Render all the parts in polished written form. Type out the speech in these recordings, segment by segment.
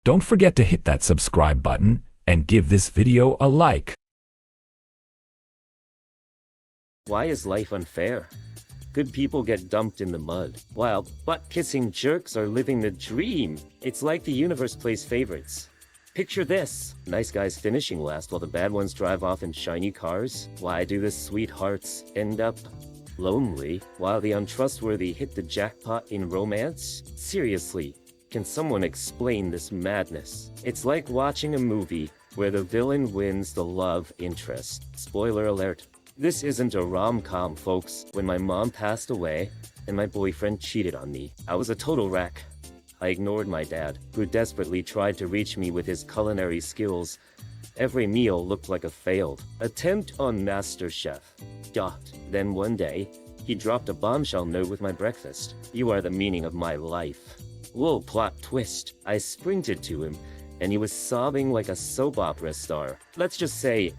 Don't forget to hit that subscribe button and give this video a like. Why is life unfair? Good people get dumped in the mud, while butt-kissing jerks are living the dream. It's like the universe plays favorites. Picture this. Nice guys finishing last while the bad ones drive off in shiny cars. Why do the sweethearts end up lonely while the untrustworthy hit the jackpot in romance? Seriously, can someone explain this madness? It's like watching a movie where the villain wins the love interest. Spoiler alert. This isn't a rom-com, folks. When my mom passed away and my boyfriend cheated on me, I was a total wreck. I ignored my dad, who desperately tried to reach me with his culinary skills. Every meal looked like a failed attempt on MasterChef. Then one day, he dropped a bombshell note with my breakfast. "You are the meaning of my life." Whoa, plot twist. I sprinted to him, and he was sobbing like a soap opera star. Let's just say,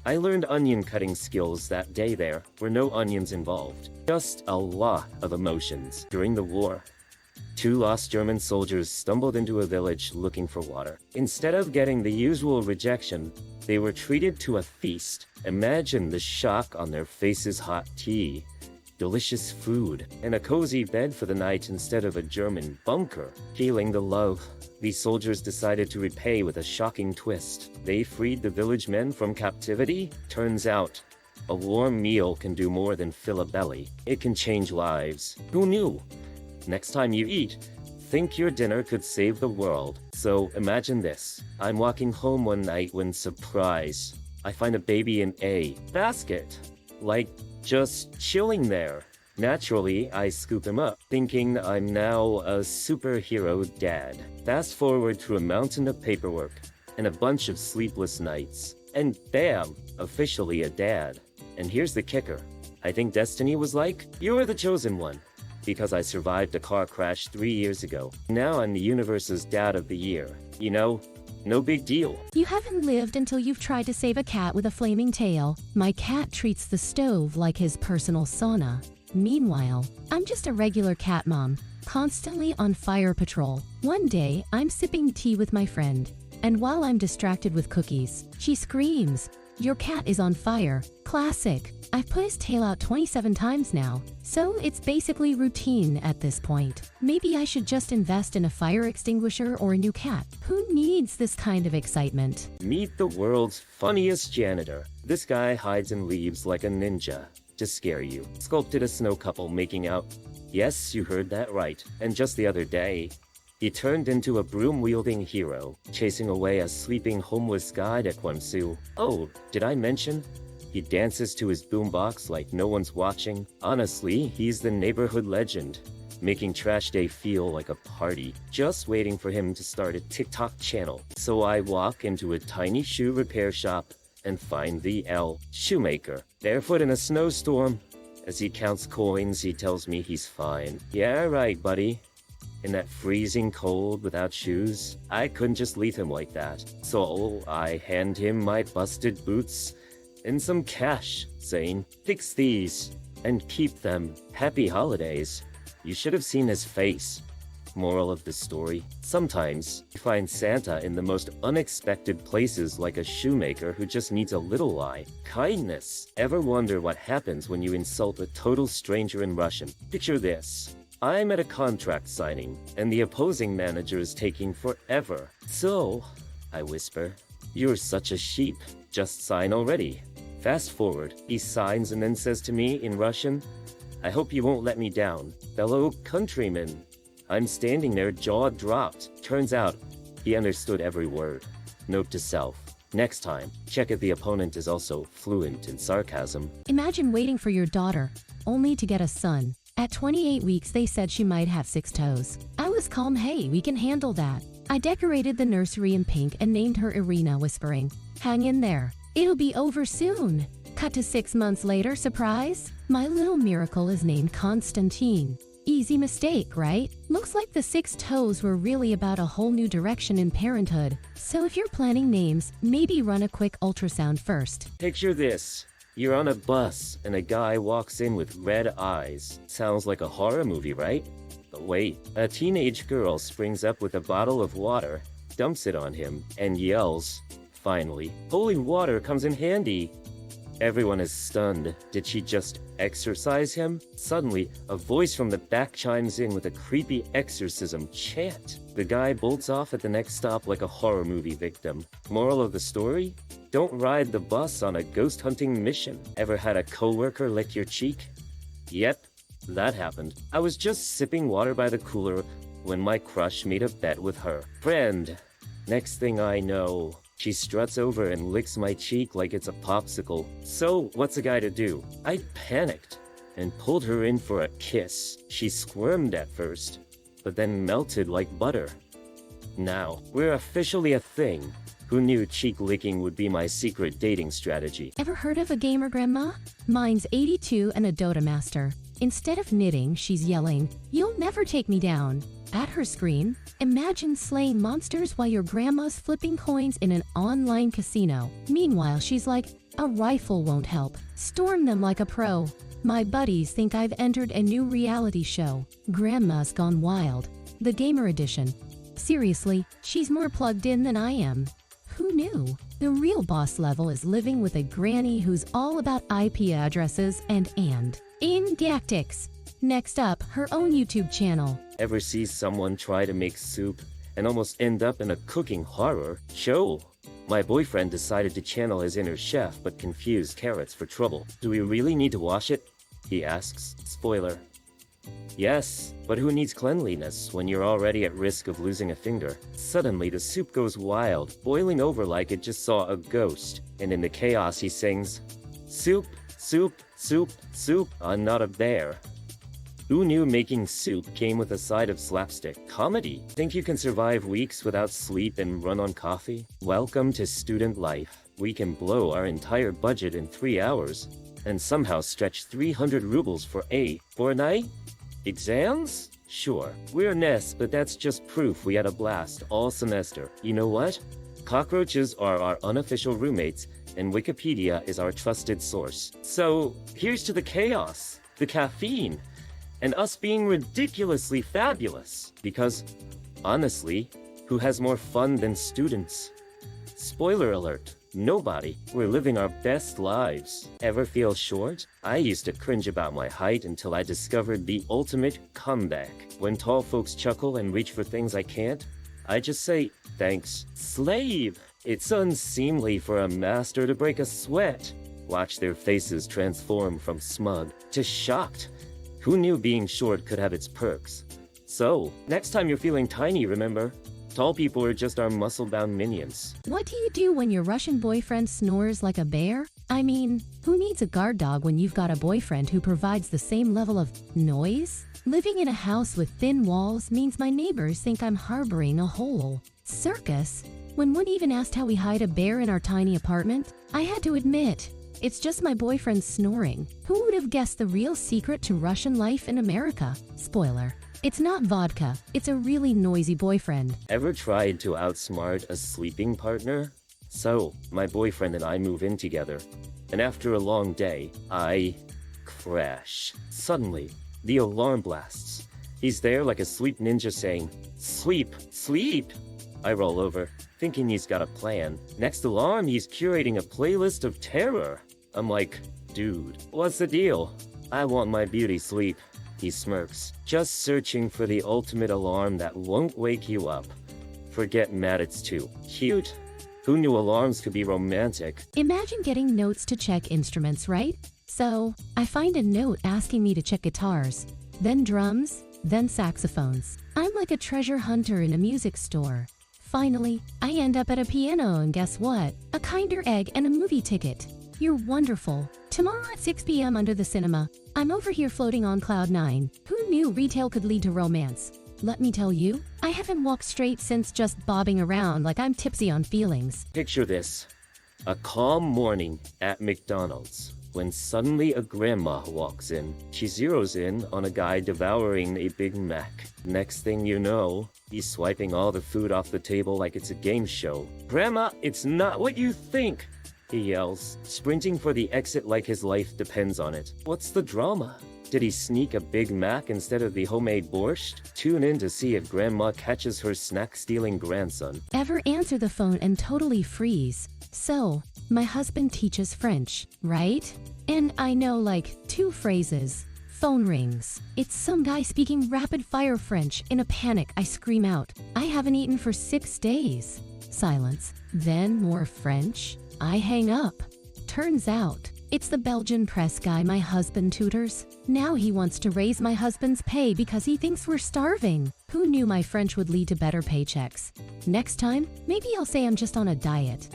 I learned onion cutting skills that day. There were no onions involved. Just a lot of emotions. During the war, 2 lost German soldiers stumbled into a village looking for water. Instead of getting the usual rejection, they were treated to a feast. Imagine the shock on their faces. Hot tea, delicious food, and a cozy bed for the night instead of a German bunker. Healing the love, these soldiers decided to repay with a shocking twist. They freed the village men from captivity. Turns out, a warm meal can do more than fill a belly. It can change lives. Who knew? Next time you eat, think your dinner could save the world. So imagine this. I'm walking home one night when, surprise, I find a baby in a basket. Like, just chilling there. Naturally, I scoop him up, thinking I'm now a superhero dad. Fast forward to a mountain of paperwork and a bunch of sleepless nights. And bam, officially a dad. And here's the kicker. I think destiny was like, "You're the chosen one." Because I survived a car crash 3 years ago. Now I'm the universe's dad of the year. You know, no big deal. You haven't lived until you've tried to save a cat with a flaming tail. My cat treats the stove like his personal sauna. Meanwhile, I'm just a regular cat mom, constantly on fire patrol. One day, I'm sipping tea with my friend, and while I'm distracted with cookies, she screams, "Your cat is on fire." Classic. I've put his tail out 27 times now, so it's basically routine at this point. Maybe I should just invest in a fire extinguisher or a new cat. Who needs this kind of excitement? Meet the world's funniest janitor. This guy hides in leaves like a ninja to scare you. Sculpted a snow couple making out. Yes, you heard that right. And just the other day, he turned into a broom-wielding hero, chasing away a sleeping homeless guy at Kwangsu. Oh, did I mention? He dances to his boombox like no one's watching. Honestly, he's the neighborhood legend, making trash day feel like a party. Just waiting for him to start a TikTok channel. So I walk into a tiny shoe repair shop and find the shoemaker, barefoot in a snowstorm. As he counts coins, he tells me he's fine. Yeah, right, buddy. In that freezing cold without shoes, I couldn't just leave him like that. So I hand him my busted boots and some cash, saying, "Fix these and keep them. Happy holidays." You should have seen his face. Moral of the story: sometimes you find Santa in the most unexpected places, like a shoemaker who just needs a little lie. Kindness. Ever wonder what happens when you insult a total stranger in Russian? Picture this. I'm at a contract signing, and the opposing manager is taking forever. "So," I whisper, "you're such a sheep. Just sign already." Fast forward, he signs and then says to me in Russian, "I hope you won't let me down, fellow countrymen." I'm standing there, jaw dropped. Turns out, he understood every word. Note to self: next time, check if the opponent is also fluent in sarcasm. Imagine waiting for your daughter, only to get a son. At 28 weeks, they said she might have 6 toes. I was calm. "Hey, we can handle that." I decorated the nursery in pink and named her Irina, whispering, "Hang in there. It'll be over soon." Cut to 6 months later, surprise! My little miracle is named Constantine. Easy mistake, right? Looks like the 6 toes were really about a whole new direction in parenthood. So if you're planning names, maybe run a quick ultrasound first. Picture this. You're on a bus and a guy walks in with red eyes. Sounds like a horror movie, right? But wait, a teenage girl springs up with a bottle of water dumps it on him and yells, "Finally, holy water comes in handy." Everyone is stunned. Did she just exorcise him? Suddenly, a voice from the back chimes in with a creepy exorcism chant. The guy bolts off at the next stop like a horror movie victim. Moral of the story? Don't ride the bus on a ghost hunting mission. Ever had a coworker lick your cheek? Yep, that happened. I was just sipping water by the cooler when my crush made a bet with her friend. Next thing I know, she struts over and licks my cheek like it's a popsicle. So, what's a guy to do? I panicked and pulled her in for a kiss. She squirmed at first, but then melted like butter. Now, we're officially a thing. Who knew cheek licking would be my secret dating strategy? Ever heard of a gamer grandma? Mine's 82 and a Dota master. Instead of knitting, she's yelling, "You'll never take me down." At her screen, imagine slaying monsters while your grandma's flipping coins in an online casino. Meanwhile, she's like, "A rifle won't help. Storm them like a pro." My buddies think I've entered a new reality show, Grandma's Gone Wild, the gamer edition. Seriously, she's more plugged in than I am. Who knew? The real boss level is living with a granny who's all about IP addresses and tactics. Next up, her own YouTube channel. Ever see someone try to make soup and almost end up in a cooking horror show? My boyfriend decided to channel his inner chef but confused carrots for trouble. "Do we really need to wash it?" he asks. Spoiler. Yes, but who needs cleanliness when you're already at risk of losing a finger? Suddenly, the soup goes wild, boiling over like it just saw a ghost. And in the chaos, he sings, "Soup, soup, soup, soup, I'm not a bear." Who knew making soup came with a side of slapstick comedy? Think you can survive weeks without sleep and run on coffee? Welcome to student life. We can blow our entire budget in 3 hours and somehow stretch 300 rubles for a night? Exams? Sure. We're nests, but that's just proof we had a blast all semester. You know what? Cockroaches are our unofficial roommates, and Wikipedia is our trusted source. So, here's to the chaos, the caffeine, and us being ridiculously fabulous. Because, honestly, who has more fun than students? Spoiler alert. Nobody. We're living our best lives. Ever feel short? I used to cringe about my height until I discovered the ultimate comeback. When tall folks chuckle and reach for things I can't, I just say, "Thanks, slave." It's unseemly for a master to break a sweat. Watch their faces transform from smug to shocked. Who knew being short could have its perks? So, next time you're feeling tiny, remember, tall people are just our muscle-bound minions. What do you do when your Russian boyfriend snores like a bear? I mean, who needs a guard dog when you've got a boyfriend who provides the same level of noise? Living in a house with thin walls means my neighbors think I'm harboring a whole circus. When one even asked how we hide a bear in our tiny apartment, I had to admit, it's just my boyfriend snoring. Who would have guessed the real secret to Russian life in America? Spoiler. It's not vodka, it's a really noisy boyfriend. Ever tried to outsmart a sleeping partner? So, my boyfriend and I move in together, and after a long day, I crash. Suddenly, the alarm blasts. He's there like a sleep ninja saying, "Sleep, sleep!" I roll over, thinking he's got a plan. Next alarm, he's curating a playlist of terror. I'm like, "Dude, what's the deal?" "I want my beauty sleep." He smirks, just searching for the ultimate alarm that won't wake you up. Forget mad, it's too cute. Who knew alarms could be romantic? Imagine getting notes to check instruments, right? So, I find a note asking me to check guitars, then drums, then saxophones. I'm like a treasure hunter in a music store. Finally, I end up at a piano, and guess what? A kinder egg and a movie ticket. You're wonderful. Tomorrow at 6 p.m. under the cinema. I'm over here floating on cloud 9. Who knew retail could lead to romance? Let me tell you, I haven't walked straight since just bobbing around like I'm tipsy on feelings. Picture this. A calm morning at McDonald's, when suddenly a grandma walks in. She zeroes in on a guy devouring a Big Mac. Next thing you know, he's swiping all the food off the table like it's a game show. "Grandma, it's not what you think!" he yells, sprinting for the exit like his life depends on it. What's the drama? Did he sneak a Big Mac instead of the homemade borscht? Tune in to see if Grandma catches her snack-stealing grandson. Ever answer the phone and totally freeze? So, my husband teaches French, right? And I know like 2 phrases. Phone rings. It's some guy speaking rapid-fire French. In a panic, I scream out, "I haven't eaten for 6 days." Silence. Then more French. I hang up. Turns out, it's the Belgian press guy my husband tutors. Now he wants to raise my husband's pay because he thinks we're starving. Who knew my French would lead to better paychecks? Next time, maybe I'll say I'm just on a diet.